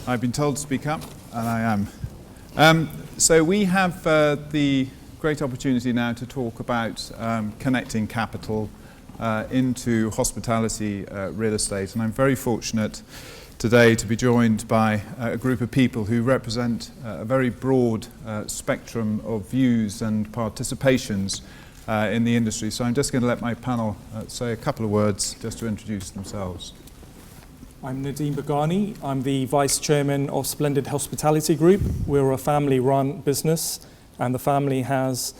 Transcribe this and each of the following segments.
I've been told to speak up, and I am. So we have the great opportunity now to talk about connecting capital into hospitality real estate, and I'm very fortunate today to be joined by a group of people who represent a very broad spectrum of views and participations in the industry. So I'm just going to let my panel say a couple of words just to introduce themselves. I'm Nadeem Bagani. I'm the Vice Chairman of Splendid Hospitality Group. We're a family-run business, and the family has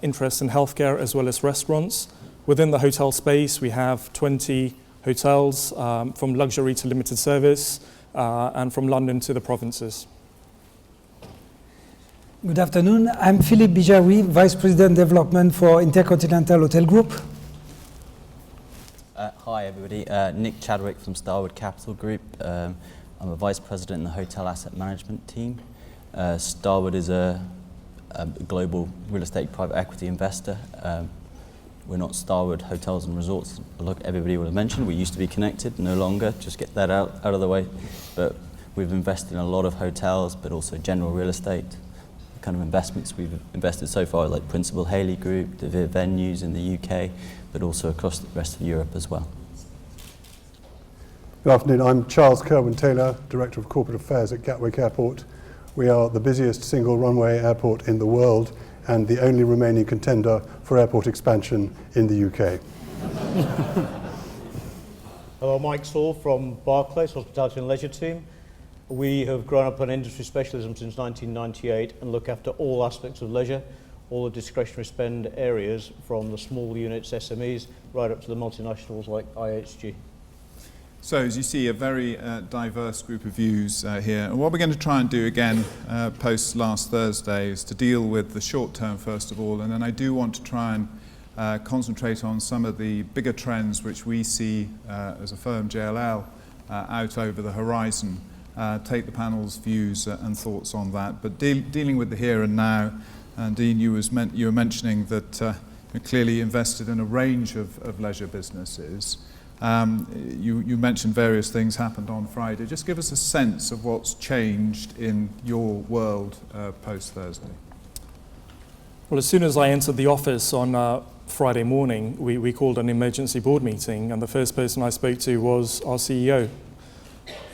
interests in healthcare as well as restaurants. Within the hotel space, we have 20 hotels, from luxury to limited service, and from London to the provinces. Good afternoon. I'm Philippe Bijawi, Vice President Development for Intercontinental Hotel Group. Hi everybody, Nick Chadwick from Connecting.Capital Group. I'm a Vice President in the Hotel Asset Management team. Starwood is a global real estate private equity investor. We're not Starwood Hotels and Resorts. Look, everybody would have mentioned we used to be Connected, no longer. Just get that out of the way. But we've invested in a lot of hotels, but also general real estate. The kind of investments we've invested so far, like Principal Haley Group, De Vere Venues in the UK, but also across the rest of Europe as well. Good afternoon, I'm Charles Kerwin-Taylor, Director of Corporate Affairs at Gatwick Airport. We are the busiest single runway airport in the world and the only remaining contender for airport expansion in the UK. Hello, Mike Saul from Barclays, Hospitality and Leisure team. We have grown up an industry specialism since 1998 and look after all aspects of leisure, all the discretionary spend areas from the small units, SMEs, right up to the multinationals like IHG. So as you see, a very diverse group of views here. And what we're going to try and do again post last Thursday is to deal with the short term first of all, and then I do want to try and concentrate on some of the bigger trends which we see as a firm, JLL, out over the horizon. Take the panel's views and thoughts on that. But dealing with the here and now, and Dean, you were mentioning that you clearly invested in a range of leisure businesses. You mentioned various things happened on Friday. Just give us a sense of what's changed in your world post-Thursday. Well, as soon as I entered the office on Friday morning, we called an emergency board meeting, and the first person I spoke to was our CEO,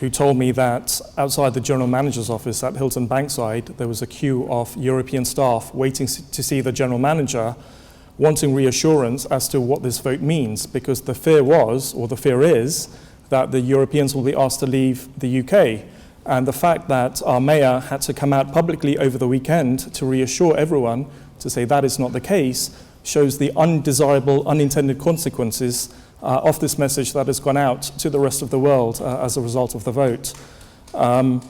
who told me that outside the general manager's office at Hilton Bankside, there was a queue of European staff waiting to see the general manager, wanting reassurance as to what this vote means, because the fear was, or the fear is, that the Europeans will be asked to leave the UK. And the fact that our mayor had to come out publicly over the weekend to reassure everyone, to say that is not the case, shows the undesirable, unintended consequences of this message that has gone out to the rest of the world as a result of the vote. The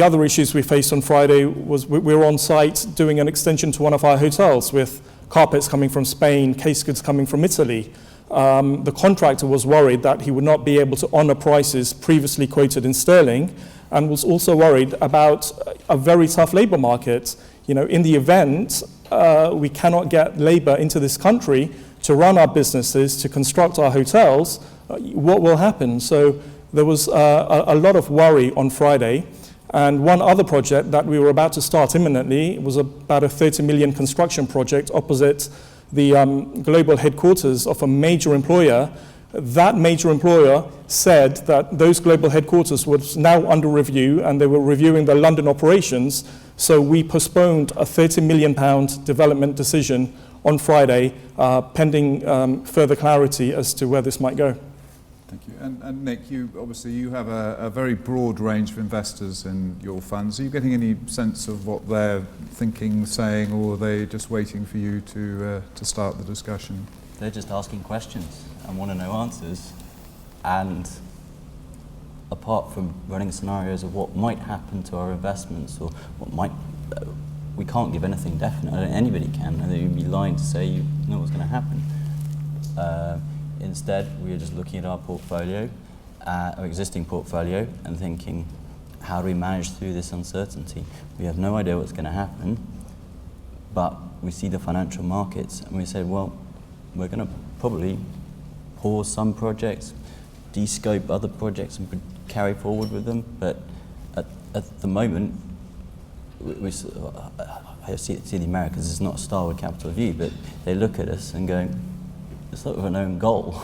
other issues we faced on Friday was we were on site doing an extension to one of our hotels with carpets coming from Spain, case goods coming from Italy. The contractor was worried that he would not be able to honour prices previously quoted in sterling, and was also worried about a very tough labour market. You know, in the event we cannot get labour into this country to run our businesses, to construct our hotels, what will happen? So there was a lot of worry on Friday. And one other project that we were about to start imminently was about a 30 million construction project opposite the global headquarters of a major employer. That major employer said that those global headquarters was now under review, and they were reviewing their London operations. So we postponed a £30 million development decision on Friday, pending further clarity as to where this might go. Thank you. And Nick, you have a very broad range of investors in your funds. Are you getting any sense of what they're thinking, saying, or are they just waiting for you to start the discussion? They're just asking questions and want to know answers. And apart from running scenarios of what might happen to our investments or what might, we can't give anything definite. I don't think anybody can, and you'd be lying to say you know what's going to happen. Instead, we are just looking at our portfolio, our existing portfolio, and thinking, how do we manage through this uncertainty? We have no idea what's going to happen, but we see the financial markets, and we said, well, we're going to probably pause some projects, de-scope other projects, and carry forward with them. But at the moment, I see the Americans, it's not a Starwood Capital view, but they look at us and go, it's sort of an own goal.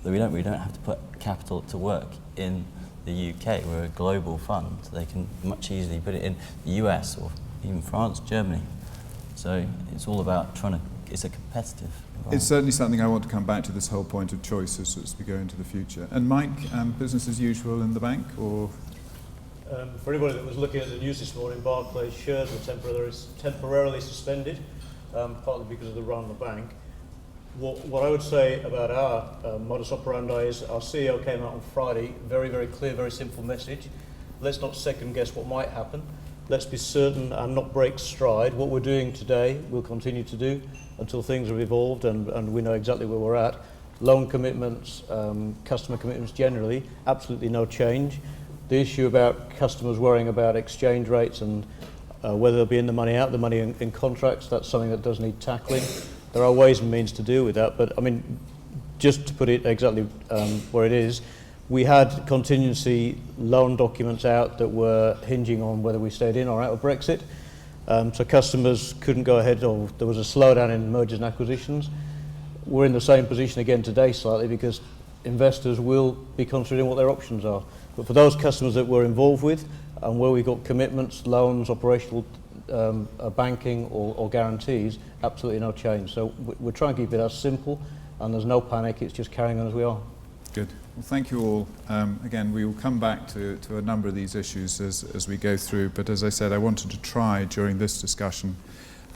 We don't have to put capital to work in the UK. We're a global fund, so they can much easily put it in the US or even France, Germany. So it's all about it's a competitive environment. It's certainly something I want to come back to, this whole point of choice as we go into the future. And Mike, business as usual in the bank, or? For anybody that was looking at the news this morning, Barclays shares were temporarily suspended, partly because of the run on the bank. What I would say about our modus operandi is our CEO came out on Friday, very, very clear, very simple message. Let's not second guess what might happen. Let's be certain and not break stride. What we're doing today, we'll continue to do until things have evolved and we know exactly where we're at. Loan commitments, customer commitments generally, absolutely no change. The issue about customers worrying about exchange rates and whether they'll be in the money, out the money in contracts, that's something that does need tackling. There are ways and means to deal with that, but I mean, just to put it exactly where it is, we had contingency loan documents out that were hinging on whether we stayed in or out of Brexit. So customers couldn't go ahead, or there was a slowdown in mergers and acquisitions. We're in the same position again today slightly because investors will be considering what their options are. But for those customers that we're involved with and where we got commitments, loans, operational banking or guarantees, absolutely no change. So we're trying to keep it as simple and there's no panic, it's just carrying on as we are. Good. Well, thank you all. Again, we will come back to a number of these issues as we go through, but as I said, I wanted to try during this discussion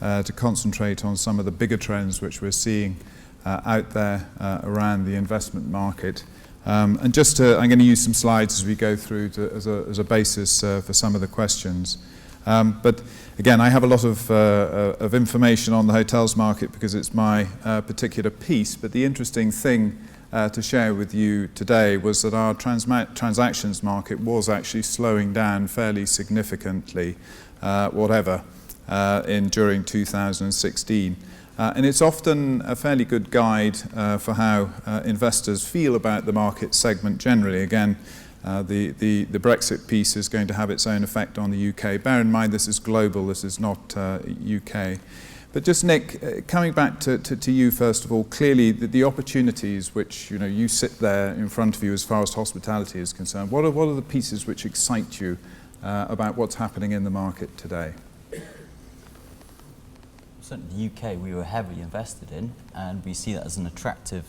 to concentrate on some of the bigger trends which we're seeing out there around the investment market. And just I'm going to use some slides as we go through as a basis for some of the questions. But again, I have a lot of information on the hotels market because it's my particular piece, but the interesting thing to share with you today was that our transactions market was actually slowing down fairly significantly, during 2016. And it's often a fairly good guide for how investors feel about the market segment generally. Again, the Brexit piece is going to have its own effect on the UK. Bear in mind this is global, this is not UK. But just Nick, coming back to you first of all, clearly the opportunities which you sit there in front of you as far as hospitality is concerned, what are the pieces which excite you about what's happening in the market today? Certainly the UK we were heavily invested in, and we see that as an attractive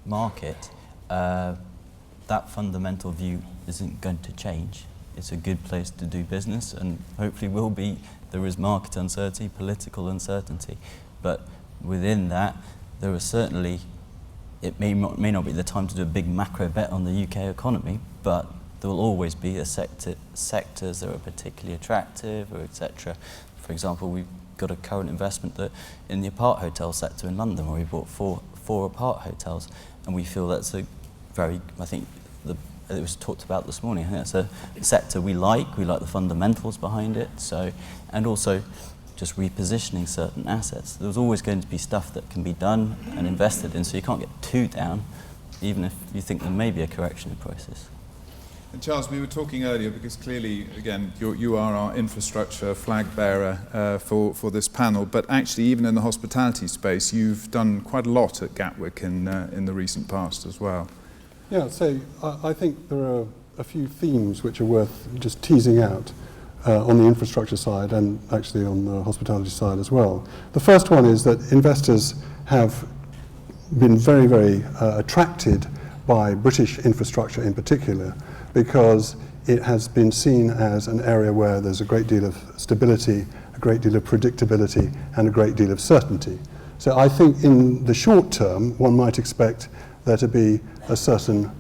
market. That fundamental view isn't going to change. It's a good place to do business, and hopefully will be. There is market uncertainty, political uncertainty, but within that there are certainly, it may not be the time to do a big macro bet on the UK economy, but there will always be sectors that are particularly attractive, or etc. For example, we've got a current investment that in the apart hotel sector in London, where we bought four apart hotels, and we feel that's a very, I think it was talked about this morning, I think that's a sector we like the fundamentals behind it, so, and also just repositioning certain assets. There's always going to be stuff that can be done and invested in, so you can't get too down, even if you think there may be a correction in prices. And Charles, we were talking earlier because clearly, again, you are our infrastructure flag bearer for this panel, but actually even in the hospitality space, you've done quite a lot at Gatwick in the recent past as well. Yeah, so I think there are a few themes which are worth just teasing out on the infrastructure side and actually on the hospitality side as well. The first one is that investors have been very, very attracted by British infrastructure in particular, because it has been seen as an area where there's a great deal of stability, a great deal of predictability, and a great deal of certainty. So I think in the short term, one might expect there to be a certain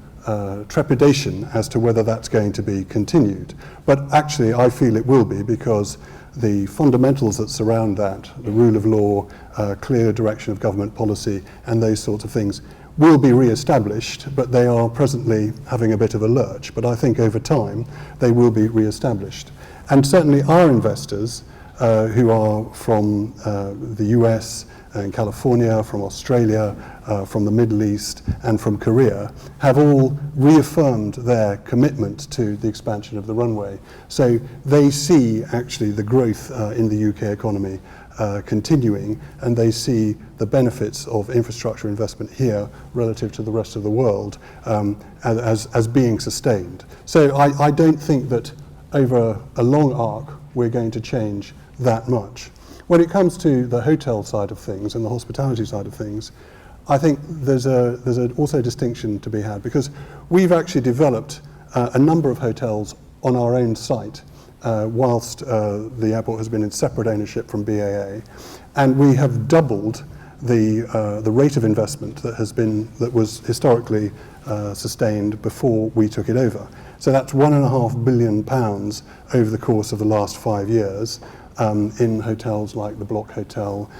trepidation as to whether that's going to be continued. But actually, I feel it will be, because the fundamentals that surround that, the rule of law, clear direction of government policy, and those sorts of things, will be re-established, but they are presently having a bit of a lurch. But I think over time, they will be re-established. And certainly our investors who are from the US and California, from Australia, from the Middle East, and from Korea, have all reaffirmed their commitment to the expansion of the runway. So they see actually the growth in the UK economy continuing, and they see the benefits of infrastructure investment here relative to the rest of the world as being sustained. So I don't think that over a long arc we're going to change that much. When it comes to the hotel side of things and the hospitality side of things, I think there's also a distinction to be had, because we've actually developed a number of hotels on our own site whilst the airport has been in separate ownership from BAA, and we have doubled the rate of investment that was historically sustained before we took it over. So that's £1.5 billion over the course of the last 5 years. In hotels like the Block Hotel,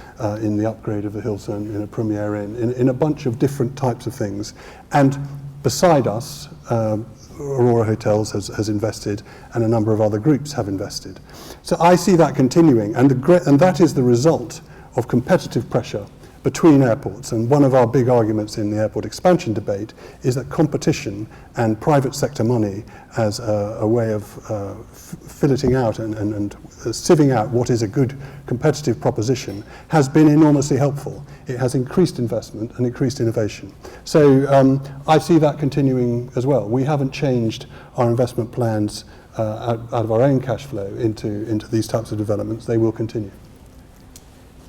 in the upgrade of the Hilton, in a Premier Inn, in a bunch of different types of things. And beside us, Aurora Hotels has invested, and a number of other groups have invested. So I see that continuing, and that is the result of competitive pressure between airports. And one of our big arguments in the airport expansion debate is that competition and private sector money as a way of filleting out and sieving out what is a good competitive proposition has been enormously helpful. It has increased investment and increased innovation. So I see that continuing as well. We haven't changed our investment plans out of our own cash flow into these types of developments. They will continue.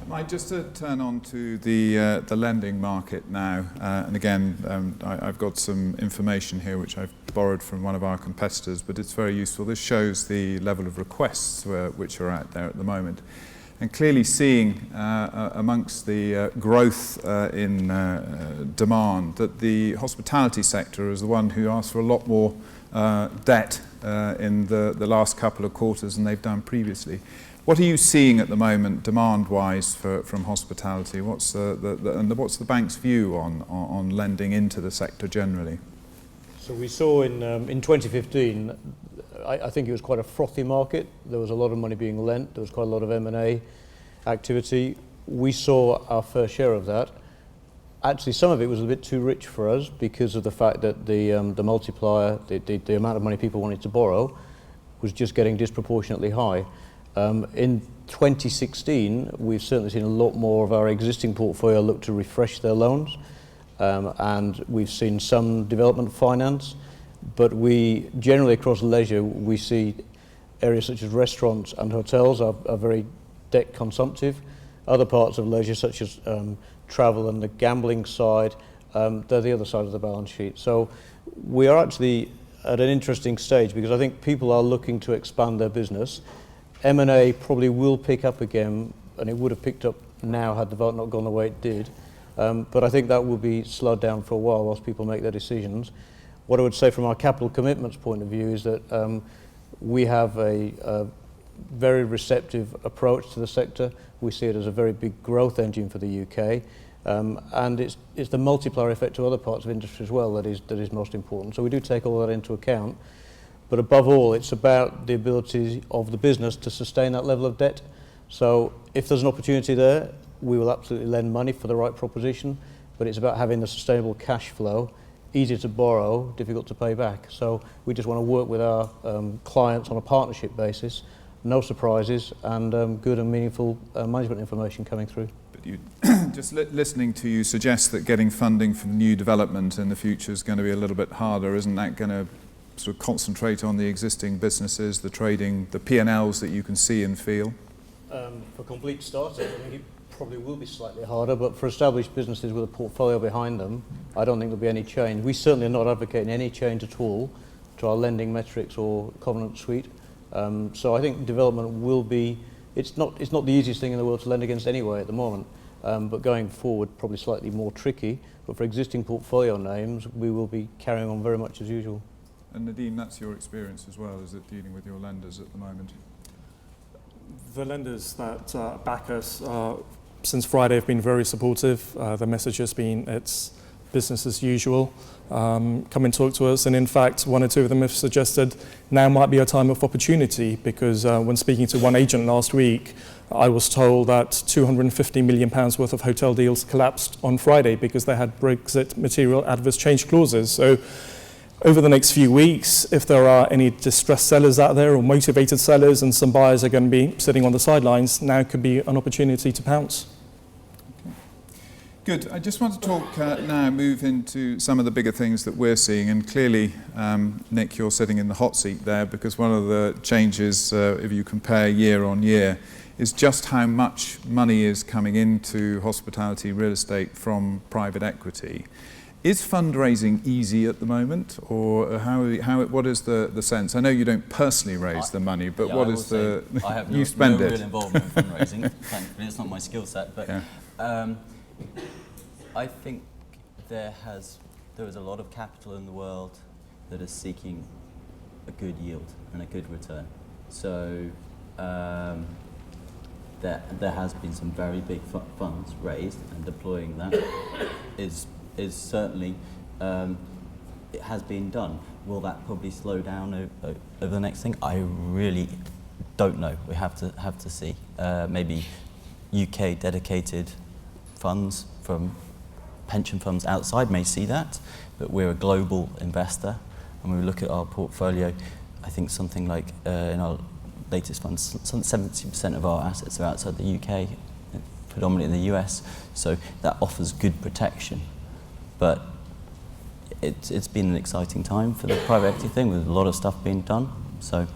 Mike, just to turn on to the lending market now, and again, I've got some information here which I've borrowed from one of our competitors, but it's very useful. This shows the level of requests which are out there at the moment. And clearly seeing amongst the growth in demand that the hospitality sector is the one who asks for a lot more debt in the last couple of quarters than they've done previously. What are you seeing at the moment, demand-wise, from hospitality? What's the bank's view on lending into the sector generally? So we saw in 2015, I think it was quite a frothy market. There was a lot of money being lent. There was quite a lot of M&A activity. We saw our fair share of that. Actually, some of it was a bit too rich for us because of the fact that the multiplier, the amount of money people wanted to borrow, was just getting disproportionately high. In 2016, we've certainly seen a lot more of our existing portfolio look to refresh their loans, and we've seen some development finance, but we generally across leisure, we see areas such as restaurants and hotels are very debt consumptive. Other parts of leisure such as travel and the gambling side, they're the other side of the balance sheet. So we are actually at an interesting stage because I think people are looking to expand their business. M&A probably will pick up again, and it would have picked up now had the vote not gone the way it did. But I think that will be slowed down for a while whilst people make their decisions. What I would say from our capital commitments point of view is that we have a very receptive approach to the sector. We see it as a very big growth engine for the UK. And it's the multiplier effect to other parts of industry as well that is most important. So we do take all that into account. But above all, it's about the ability of the business to sustain that level of debt. So if there's an opportunity there, we will absolutely lend money for the right proposition, but it's about having the sustainable cash flow, easy to borrow, difficult to pay back. So we just want to work with our clients on a partnership basis, no surprises, and good and meaningful management information coming through. But you, just listening to you suggest that getting funding for new development in the future is going to be a little bit harder. Isn't that going to sort of concentrate on the existing businesses, the trading, the P&Ls that you can see and feel? For complete starters, I think it probably will be slightly harder, but for established businesses with a portfolio behind them, I don't think there'll be any change. We certainly are not advocating any change at all to our lending metrics or covenant suite. So I think development will be, it's not the easiest thing in the world to lend against anyway at the moment, but going forward probably slightly more tricky. But for existing portfolio names, we will be carrying on very much as usual. And Nadeem, that's your experience as well, is it, dealing with your lenders at the moment? The lenders that back us since Friday have been very supportive. The message has been it's business as usual. Come and talk to us. And in fact, one or two of them have suggested now might be a time of opportunity, because when speaking to one agent last week, I was told that £250 million worth of hotel deals collapsed on Friday because they had Brexit material adverse change clauses. So over the next few weeks, if there are any distressed sellers out there or motivated sellers, and some buyers are going to be sitting on the sidelines, now could be an opportunity to pounce. Good. I just want to talk now, move into some of the bigger things that we're seeing. And clearly, Nick, you're sitting in the hot seat there, because one of the changes, if you compare year on year, is just how much money is coming into hospitality real estate from private equity. Is fundraising easy at the moment, or what is the sense? I know you don't personally raise the money, but what is the... I have you spend no it. real involvement in fundraising. Thankfully, it's not my skill set, but I think there is a lot of capital in the world that is seeking a good yield and a good return. So there has been some very big funds raised, and deploying that is certainly, it has been done. Will that probably slow down over the next thing? I really don't know. We have to see. Maybe UK dedicated funds from pension funds outside may see that, but we're a global investor, and when we look at our portfolio, I think something like in our latest funds, 70% of our assets are outside the UK, predominantly in the US, so that offers good protection. But it's been an exciting time for the private equity thing, with a lot of stuff being done. So.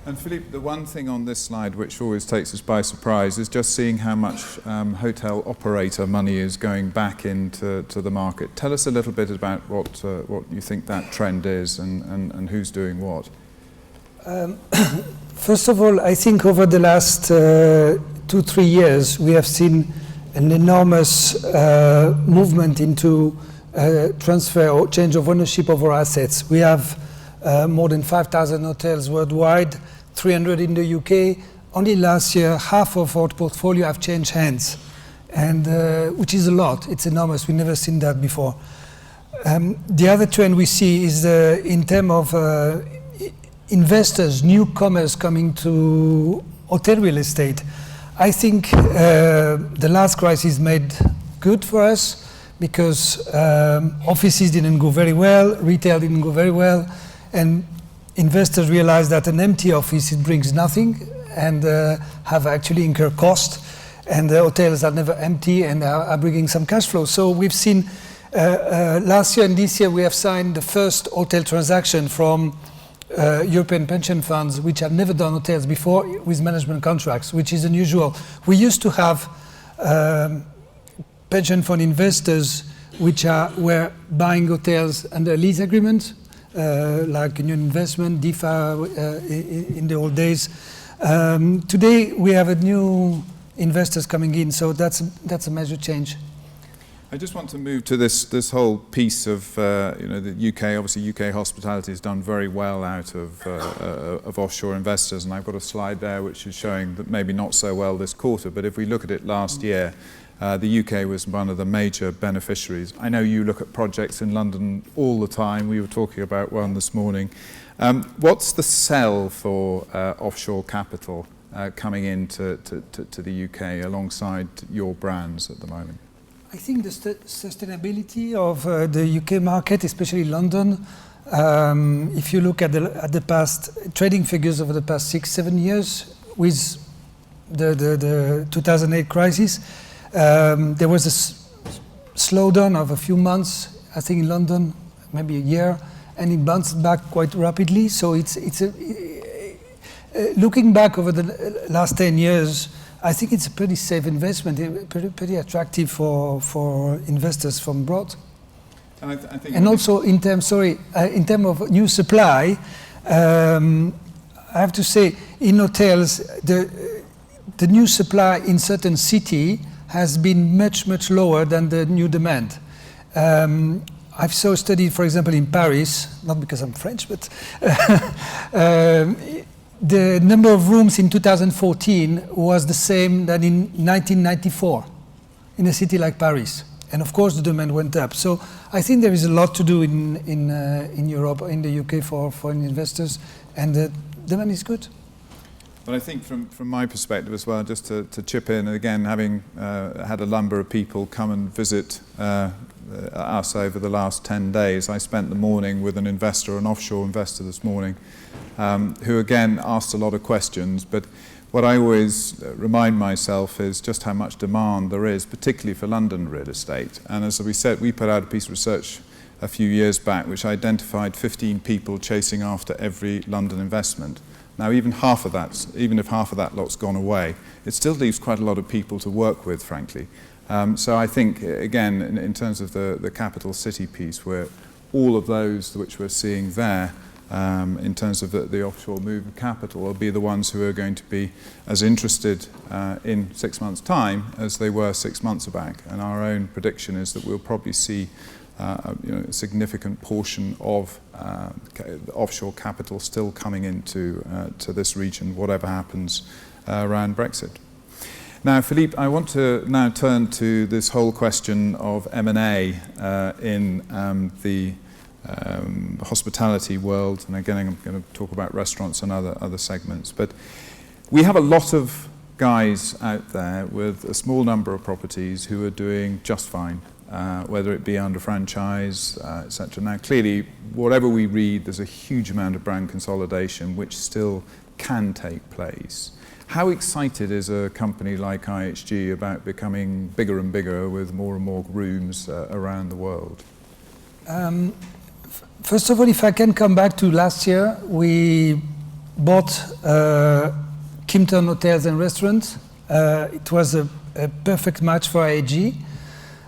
And Philippe, the one thing on this slide which always takes us by surprise is just seeing how much hotel operator money is going back into the market. Tell us a little bit about what you think that trend is, and who's doing what. First of all, I think over the last 2-3 years, we have seen an enormous movement into transfer or change of ownership of our assets. We have more than 5,000 hotels worldwide, 300 in the UK. Only last year, half of our portfolio have changed hands, and which is a lot. It's enormous. We've never seen that before. The other trend we see is in terms of investors, newcomers coming to hotel real estate. I think the last crisis made good for us, because offices didn't go very well, retail didn't go very well, and investors realized that an empty office, it brings nothing, and have actually incurred cost, and the hotels are never empty and are bringing some cash flow. So we've seen last year and this year we have signed the first hotel transaction from European pension funds, which have never done hotels before, with management contracts, which is unusual. We used to have pension fund investors which were buying hotels under lease agreement, like Union Investment, DIFA in the old days. Today we have a new investors coming in, so that's a major change. I just want to move to this whole piece of the UK. Obviously, UK hospitality has done very well out of offshore investors, and I've got a slide there which is showing that maybe not so well this quarter. But if we look at it last year, the UK was one of the major beneficiaries. I know you look at projects in London all the time. We were talking about one this morning. What's the sell for offshore capital coming into to the UK alongside your brands at the moment? I think the sustainability of the UK market, especially London, if you look at the past trading figures over the past 6-7 years, with the 2008 crisis, there was a slowdown of a few months, I think in London, maybe a year, and it bounced back quite rapidly. So looking back over the last 10 years, I think it's a pretty safe investment, pretty attractive for investors from abroad. And I think also in terms of new supply, I have to say in hotels the new supply in certain city has been much lower than the new demand. I've saw a study, for example, in Paris, not because I'm French, but the number of rooms in 2014 was the same than in 1994 in a city like Paris. And of course, the demand went up. So I think there is a lot to do in Europe, in the UK for foreign investors, and the demand is good. But I think from my perspective as well, just to chip in, again, having had a number of people come and visit us over the last 10 days, I spent the morning with an investor, an offshore investor this morning, who again asked a lot of questions. But what I always remind myself is just how much demand there is, particularly for London real estate. And as we said, we put out a piece of research a few years back which identified 15 people chasing after every London investment. Now, even if half of that lot's gone away, it still leaves quite a lot of people to work with, frankly. So I think, again, in terms of the capital city piece, where all of those which we're seeing there, in terms of the offshore move of capital, will be the ones who are going to be as interested in 6 months' time as they were 6 months back. And our own prediction is that we'll probably see a significant portion of offshore capital still coming into to this region, whatever happens around Brexit. Now, Philippe, I want to now turn to this whole question of M&A in the hospitality world, and again, I'm going to talk about restaurants and other segments. But we have a lot of guys out there with a small number of properties who are doing just fine. Whether it be under franchise, etc. Now, clearly, whatever we read, there's a huge amount of brand consolidation which still can take place. How excited is a company like IHG about becoming bigger and bigger with more and more rooms around the world? First of all, if I can come back to last year, we bought Kimpton Hotels and Restaurants. It was a perfect match for IHG.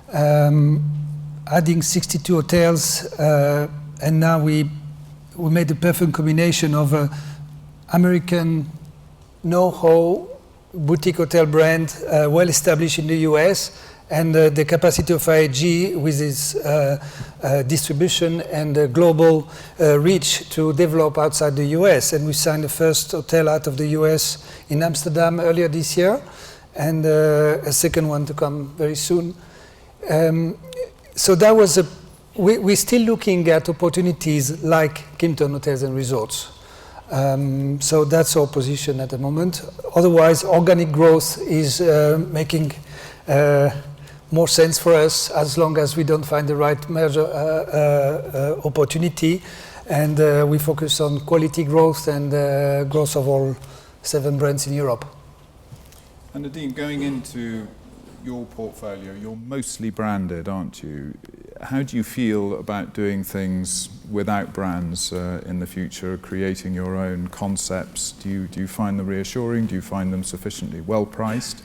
Adding 62 hotels, and now we made the perfect combination of American know-how boutique hotel brand, well established in the US, and the capacity of IHG with its distribution and global reach to develop outside the US. And we signed the first hotel out of the US in Amsterdam earlier this year, and a second one to come very soon. So that was we're still looking at opportunities like Kimpton Hotels and Resorts. So that's our position at the moment. Otherwise, organic growth is making more sense for us as long as we don't find the right merger opportunity, and we focus on quality growth and growth of all 7 brands in Europe. And Nadine, going into your portfolio, you're mostly branded, aren't you? How do you feel about doing things without brands in the future, creating your own concepts? Do you find them reassuring? Do you find them sufficiently well priced?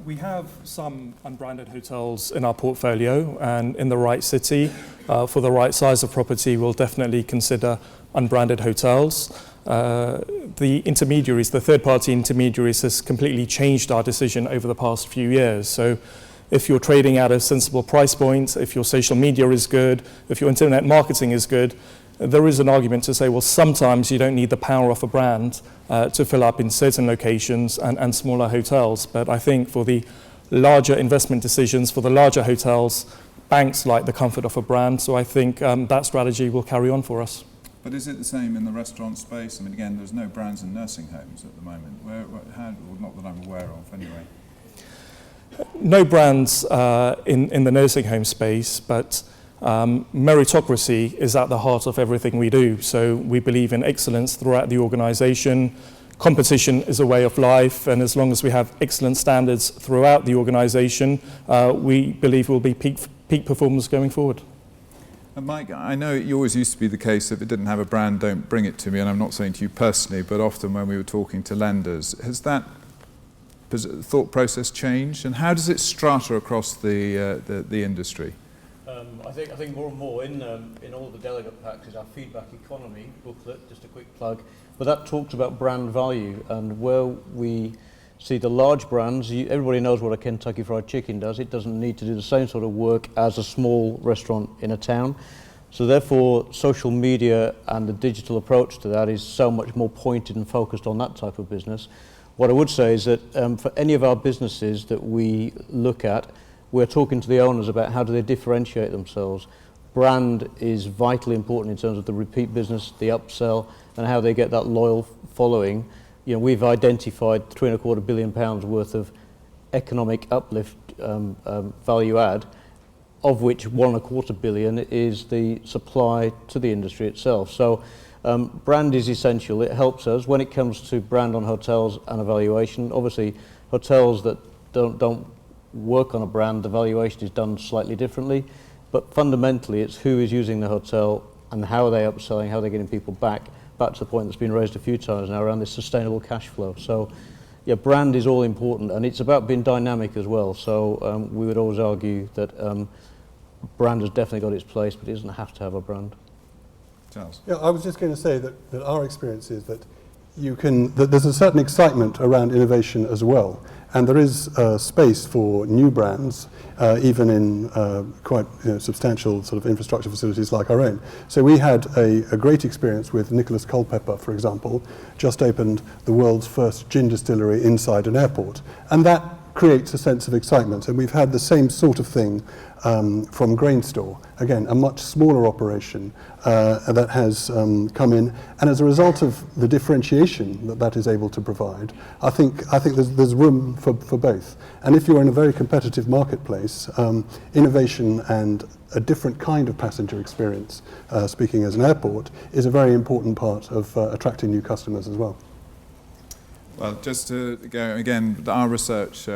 We have some unbranded hotels in our portfolio, and in the right city, for the right size of property, we'll definitely consider unbranded hotels. The intermediaries, the third-party intermediaries, has completely changed our decision over the past few years. So if you're trading at a sensible price point, if your social media is good, if your internet marketing is good, there is an argument to say, well, sometimes you don't need the power of a brand to fill up in certain locations and smaller hotels. But I think for the larger investment decisions, for the larger hotels, banks like the comfort of a brand. So I think that strategy will carry on for us. But is it the same in the restaurant space? I mean, again, there's no brands in nursing homes at the moment. Not that I'm aware of, anyway. No brands in the nursing home space, but meritocracy is at the heart of everything we do. So we believe in excellence throughout the organization. Competition is a way of life, and as long as we have excellent standards throughout the organization, we believe we'll be peak performers going forward. And Mike, I know it always used to be the case, if it didn't have a brand, don't bring it to me, and I'm not saying to you personally, but often when we were talking to lenders, has that thought process changed, and how does it strata across the industry? I think more and more in all the delegate packs is our feedback economy booklet, just a quick plug, but that talks about brand value, and where we see the large brands, everybody knows what a Kentucky Fried Chicken does. It doesn't need to do the same sort of work as a small restaurant in a town. So therefore, social media and the digital approach to that is so much more pointed and focused on that type of business. What I would say is that for any of our businesses that we look at, we're talking to the owners about how do they differentiate themselves. Brand is vitally important in terms of the repeat business, the upsell, and how they get that loyal following. You know, we've identified £3.25 billion worth of economic uplift value add, of which £1.25 billion is the supply to the industry itself. So brand is essential. It helps us when it comes to brand on hotels and evaluation. Obviously, hotels that don't work on a brand, the valuation is done slightly differently. But fundamentally, it's who is using the hotel and how are they upselling, how are they getting people back to the point that's been raised a few times now around this sustainable cash flow. So, yeah, brand is all important, and it's about being dynamic as well. So we would always argue that brand has definitely got its place, but it doesn't have to have a brand. Charles? Yeah, I was just going to say that our experience is that that there's a certain excitement around innovation as well, and there is space for new brands, even in quite substantial sort of infrastructure facilities like our own. So we had a great experience with Nicholas Culpeper, for example, just opened the world's first gin distillery inside an airport, and that creates a sense of excitement. And we've had the same sort of thing from Grain Store, again a much smaller operation that has come in, and as a result of the differentiation that is able to provide, I think there's room for both. And if you're in a very competitive marketplace, innovation and a different kind of passenger experience, speaking as an airport, is a very important part of attracting new customers as well. Well, just to go again, our research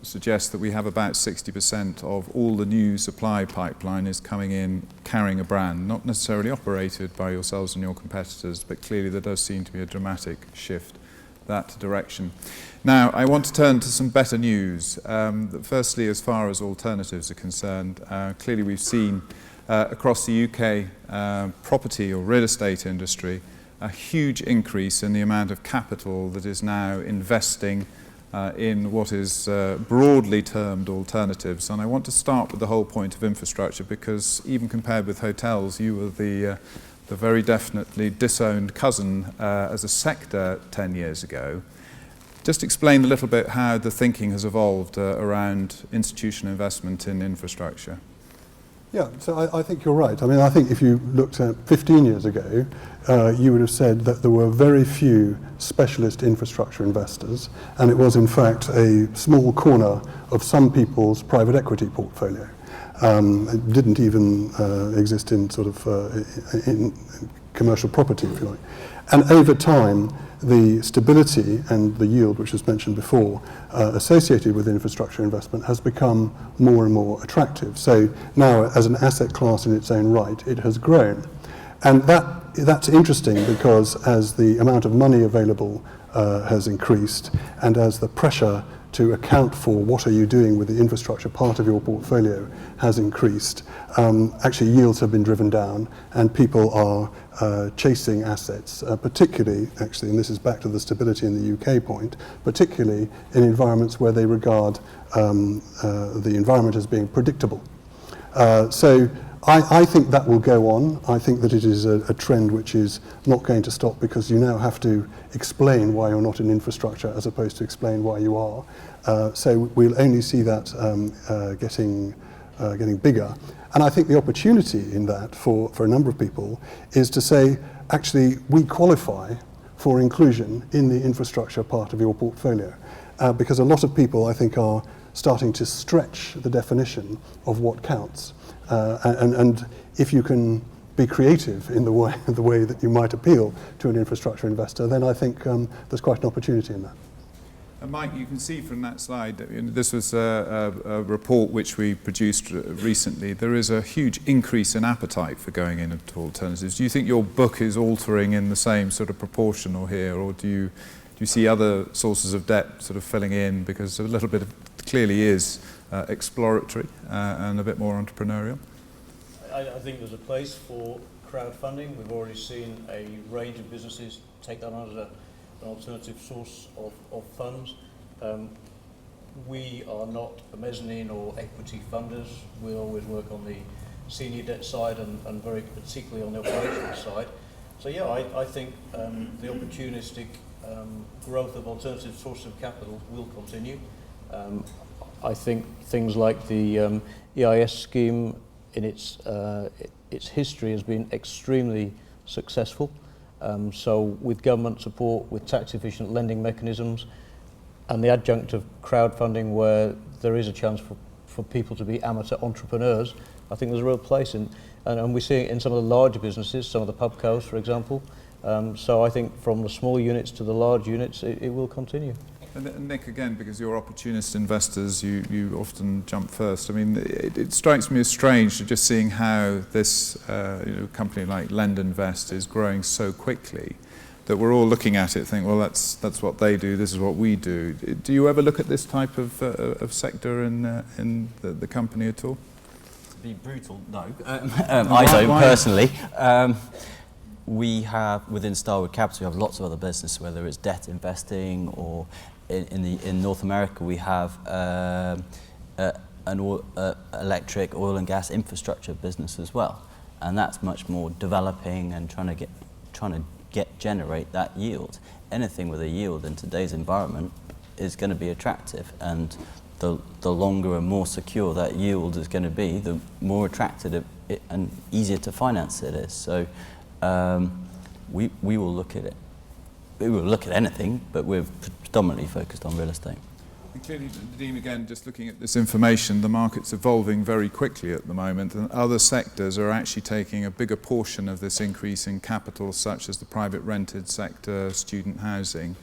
suggests that we have about 60% of all the new supply pipeline is coming in carrying a brand, not necessarily operated by yourselves and your competitors, but clearly there does seem to be a dramatic shift that direction. Now, I want to turn to some better news. Firstly, as far as alternatives are concerned, clearly we've seen across the UK property or real estate industry a huge increase in the amount of capital that is now investing in what is broadly termed alternatives. And I want to start with the whole point of infrastructure, because even compared with hotels, you were the very definitely disowned cousin as a sector 10 years ago. Just explain a little bit how the thinking has evolved around institutional investment in infrastructure. Yeah, so I think you're right. I mean, I think if you looked at 15 years ago, you would have said that there were very few specialist infrastructure investors, and it was in fact a small corner of some people's private equity portfolio. It didn't even exist in sort of in commercial property, if you like. And over time, the stability and the yield, which was mentioned before, associated with infrastructure investment has become more and more attractive. So now, as an asset class in its own right, it has grown. And that's interesting, because as the amount of money available has increased, and as the pressure to account for what are you doing with the infrastructure part of your portfolio has increased, actually yields have been driven down, and people are chasing assets, particularly, actually, and this is back to the stability in the UK point, particularly in environments where they regard the environment as being predictable. So I think that will go on. I think that it is a trend which is not going to stop, because you now have to explain why you're not in infrastructure as opposed to explain why you are. So we'll only see that getting bigger. And I think the opportunity in that for a number of people is to say, actually, we qualify for inclusion in the infrastructure part of your portfolio. Because a lot of people, I think, are starting to stretch the definition of what counts. And if you can be creative in the way that you might appeal to an infrastructure investor, then I think there's quite an opportunity in that. And Mike, you can see from that slide, this was a report which we produced recently. There is a huge increase in appetite for going into alternatives. Do you think your book is altering in the same sort of proportional here, or do you see other sources of debt sort of filling in, because a little bit of clearly is exploratory and a bit more entrepreneurial? I think there's a place for crowdfunding. We've already seen a range of businesses take that on as an alternative source of funds. We are not a mezzanine or equity funders. We always work on the senior debt side and very particularly on the operational side. So yeah, I think the opportunistic growth of alternative sources of capital will continue. I think things like the EIS scheme in its history has been extremely successful. So with government support, with tax efficient lending mechanisms, and the adjunct of crowdfunding where there is a chance for people to be amateur entrepreneurs, I think there's a real place in, and we see it in some of the larger businesses, some of the pubcos, for example. So I think from the small units to the large units, it will continue. And Nick, again, because you're opportunist investors, you often jump first. I mean, it strikes me as strange just seeing how this company like Lend Invest is growing so quickly that we're all looking at it, think, well, that's what they do. This is what we do. Do you ever look at this type of sector in the company at all? To be brutal, no. I don't personally. We have, within Starwood Capital, we have lots of other businesses, whether it's debt investing or in North America we have an electric, oil and gas infrastructure business as well. And that's much more developing and trying to generate that yield. Anything with a yield in today's environment is going to be attractive, and the longer and more secure that yield is going to be, the more attractive and easier to finance it is. So we will look at it. We will look at anything, but we're predominantly focused on real estate. And clearly, Nadeem, again, just looking at this information, the market's evolving very quickly at the moment, and other sectors are actually taking a bigger portion of this increase in capital, such as the private rented sector, student housing.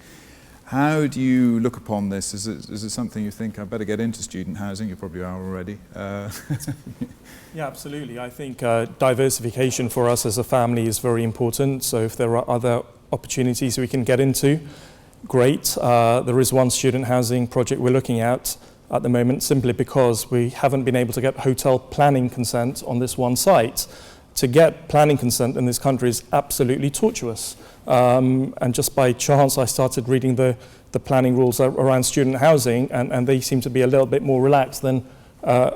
How do you look upon this? Is it something you think, I better get into student housing? You probably are already. Yeah, absolutely. I think diversification for us as a family is very important. So if there are other opportunities we can get into, great. There is one student housing project we're looking at the moment, simply because we haven't been able to get hotel planning consent on this one site. To get planning consent in this country is absolutely tortuous. And just by chance, I started reading the planning rules around student housing, and they seem to be a little bit more relaxed than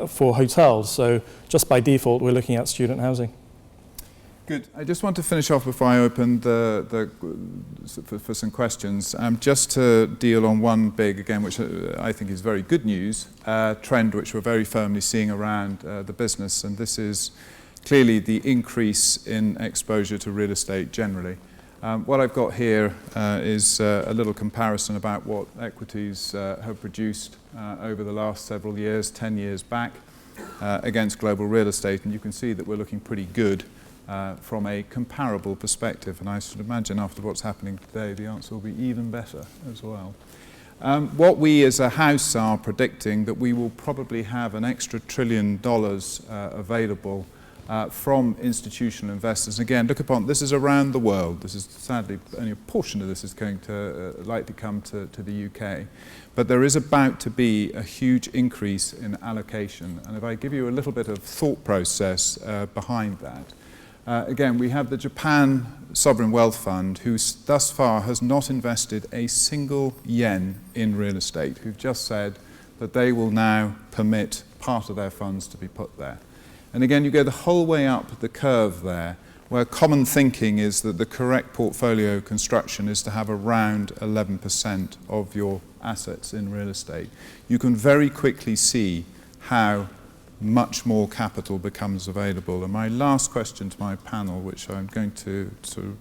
for hotels. So just by default, we're looking at student housing. Good. I just want to finish off before I open for some questions, just to deal on one big, again, which I think is very good news, trend which we're very firmly seeing around the business, and this is clearly the increase in exposure to real estate generally. What I've got here is a little comparison about what equities have produced over the last several years, 10 years back, against global real estate, and you can see that we're looking pretty good from a comparable perspective, and I should imagine after what's happening today the answer will be even better as well. What we as a house are predicting that we will probably have an extra $1 trillion available from institutional investors. Again, look upon, this is around the world. This is sadly, only a portion of this is going to likely come to the UK. But there is about to be a huge increase in allocation. And if I give you a little bit of thought process behind that, again, we have the Japan Sovereign Wealth Fund, who thus far has not invested a single yen in real estate, who've just said that they will now permit part of their funds to be put there. And again, you go the whole way up the curve there, where common thinking is that the correct portfolio construction is to have around 11% of your assets in real estate. You can very quickly see how much more capital becomes available. And my last question to my panel, which I'm going to sort of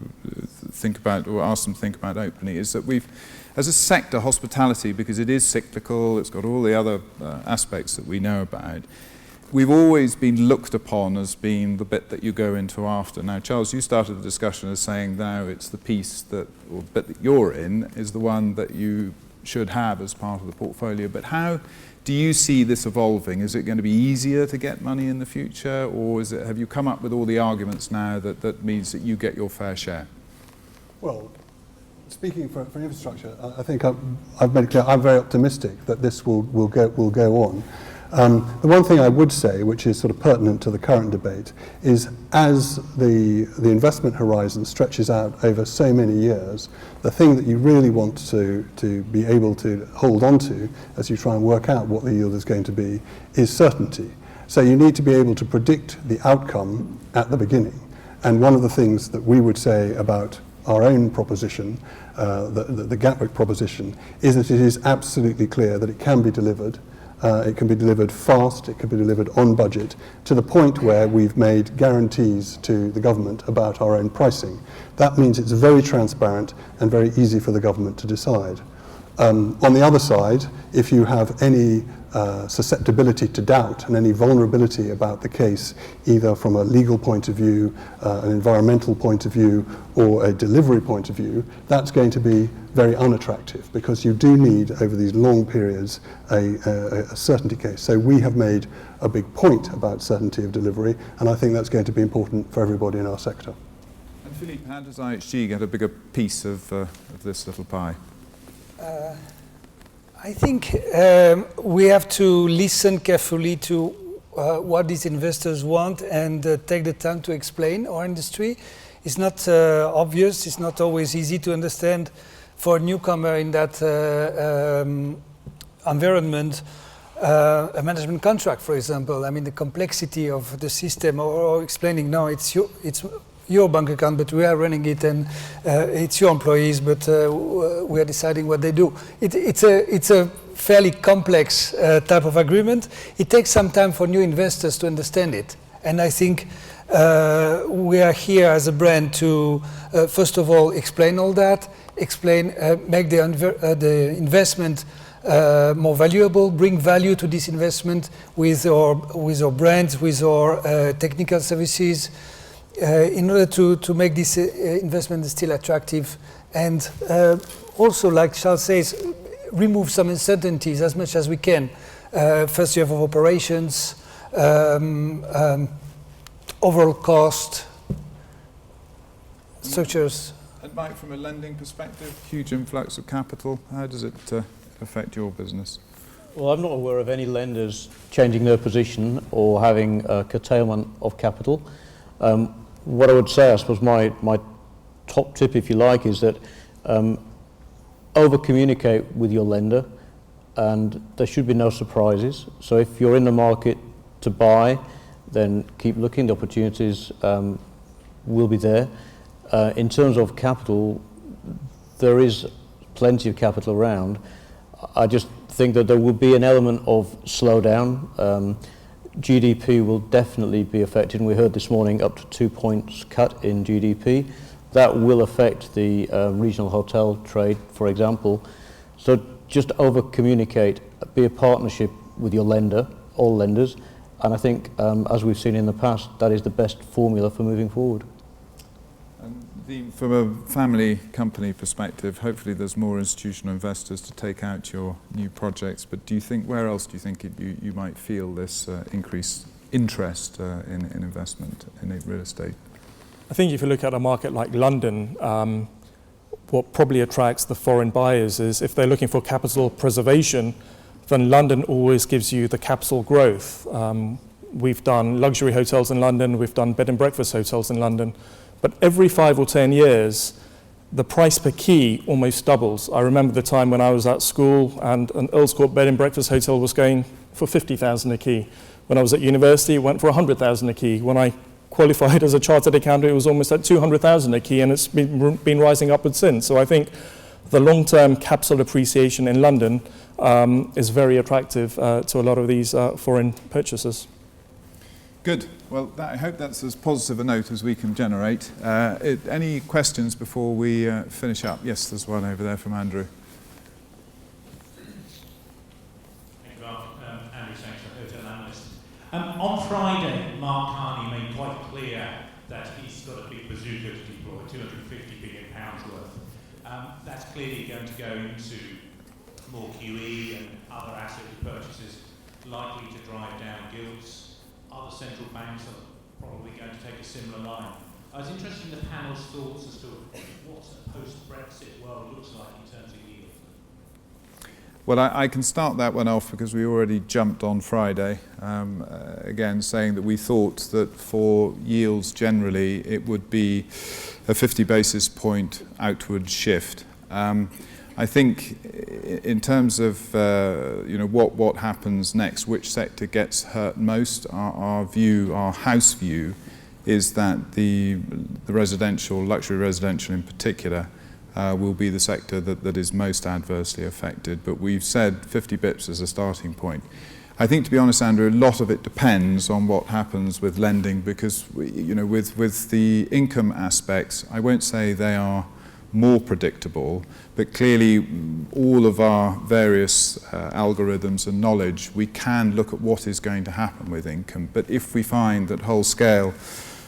think about, or ask them to think about openly, is that we've, as a sector, hospitality, because it is cyclical, it's got all the other aspects that we know about, we've always been looked upon as being the bit that you go into after. Now, Charles, you started the discussion as saying now it's the piece that, or bit that you're in, is the one that you should have as part of the portfolio. But how do you see this evolving? Is it going to be easier to get money in the future, or is it, have you come up with all the arguments now that means that you get your fair share? Well, speaking for infrastructure, I think I've made it clear I'm very optimistic that this will go on. The one thing I would say, which is sort of pertinent to the current debate, is as the investment horizon stretches out over so many years, the thing that you really want to be able to hold on to as you try and work out what the yield is going to be is certainty. So you need to be able to predict the outcome at the beginning. And one of the things that we would say about our own proposition, the Gatwick proposition, is that it is absolutely clear that it can be delivered It can be delivered fast, it can be delivered on budget, to the point where we've made guarantees to the government about our own pricing. That means it's very transparent and very easy for the government to decide. On the other side, if you have any susceptibility to doubt and any vulnerability about the case, either from a legal point of view, an environmental point of view, or a delivery point of view, that's going to be very unattractive, because you do need, over these long periods, a certainty case. So we have made a big point about certainty of delivery, and I think that's going to be important for everybody in our sector. And Philippe, how does IHG get a bigger piece of this little pie? I think we have to listen carefully to what these investors want and take the time to explain our industry. It's not obvious, it's not always easy to understand for a newcomer in that environment. A management contract, for example, I mean the complexity of the system, or explaining, no, it's your bank account, but we are running it, and it's your employees, but we are deciding what they do. It's a fairly complex type of agreement. It takes some time for new investors to understand it, and I think we are here as a brand to first of all explain all that, make the investment more valuable, bring value to this investment with our brands, with our technical services, in order to make this investment still attractive, and also, like Charles says, remove some uncertainties as much as we can. First year of operations, overall cost, structures. And Mike, from a lending perspective, huge influx of capital, how does it affect your business? Well, I'm not aware of any lenders changing their position or having a curtailment of capital. What I would say, I suppose my top tip, if you like, is that over-communicate with your lender, and there should be no surprises. So if you're in the market to buy, then keep looking. The opportunities will be there. In terms of capital, there is plenty of capital around. I just think that there will be an element of slowdown. GDP will definitely be affected. We heard this morning up to 2 points cut in GDP. That will affect the regional hotel trade, for example. So just over-communicate, be a partnership with your lender, all lenders, and I think, as we've seen in the past, that is the best formula for moving forward. From a family company perspective, hopefully there's more institutional investors to take out your new projects, but where else do you think you might feel this increased interest in investment in real estate? I think if you look at a market like London, what probably attracts the foreign buyers is if they're looking for capital preservation, then London always gives you the capital growth. We've done luxury hotels in London, we've done bed and breakfast hotels in London, but every 5 or 10 years, the price per key almost doubles. I remember the time when I was at school and an Earl's Court bed and breakfast hotel was going for 50,000 a key. When I was at university, it went for 100,000 a key. When I qualified as a chartered accountant, it was almost at 200,000 a key, and it's been rising upwards since. So I think the long-term capital appreciation in London is very attractive to a lot of these foreign purchasers. Good. Well, I hope that's as positive a note as we can generate. Any questions before we finish up? Yes, there's one over there from Andrew. Thank you, Mark. Andrew Sanger, hotel analyst. On Friday, Mark Carney made quite clear that he's got a big bazooka to deploy, £250 billion worth. That's clearly going to go into more QE and other asset purchases, likely to drive down gilts. Other central banks are probably going to take a similar line. I was interested in the panel's thoughts as to what a post-Brexit world looks like in terms of yield. Well, I can start that one off because we already jumped on Friday, again saying that we thought that for yields generally it would be a 50 basis point outward shift. I think in terms of what happens next, which sector gets hurt most, our house view is that the residential, luxury residential in particular, will be the sector that is most adversely affected. But we've said 50 bips as a starting point. I think, to be honest, Andrew, a lot of it depends on what happens with lending, because with the income aspects, I won't say they are more predictable, but clearly all of our various algorithms and knowledge, we can look at what is going to happen with income. But if we find that whole scale,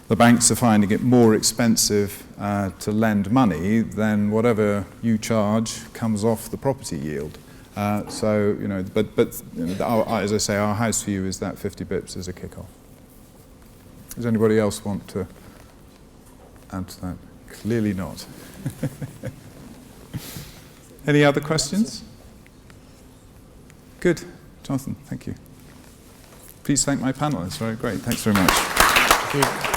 the banks are finding it more expensive to lend money, then whatever you charge comes off the property yield. As I say, our house view is that 50 bips is a kick-off. Does anybody else want to add to that? Clearly not. Any other questions? Good. Jonathan, thank you. Please thank my panelists. Very great. Thanks very much. Thank you.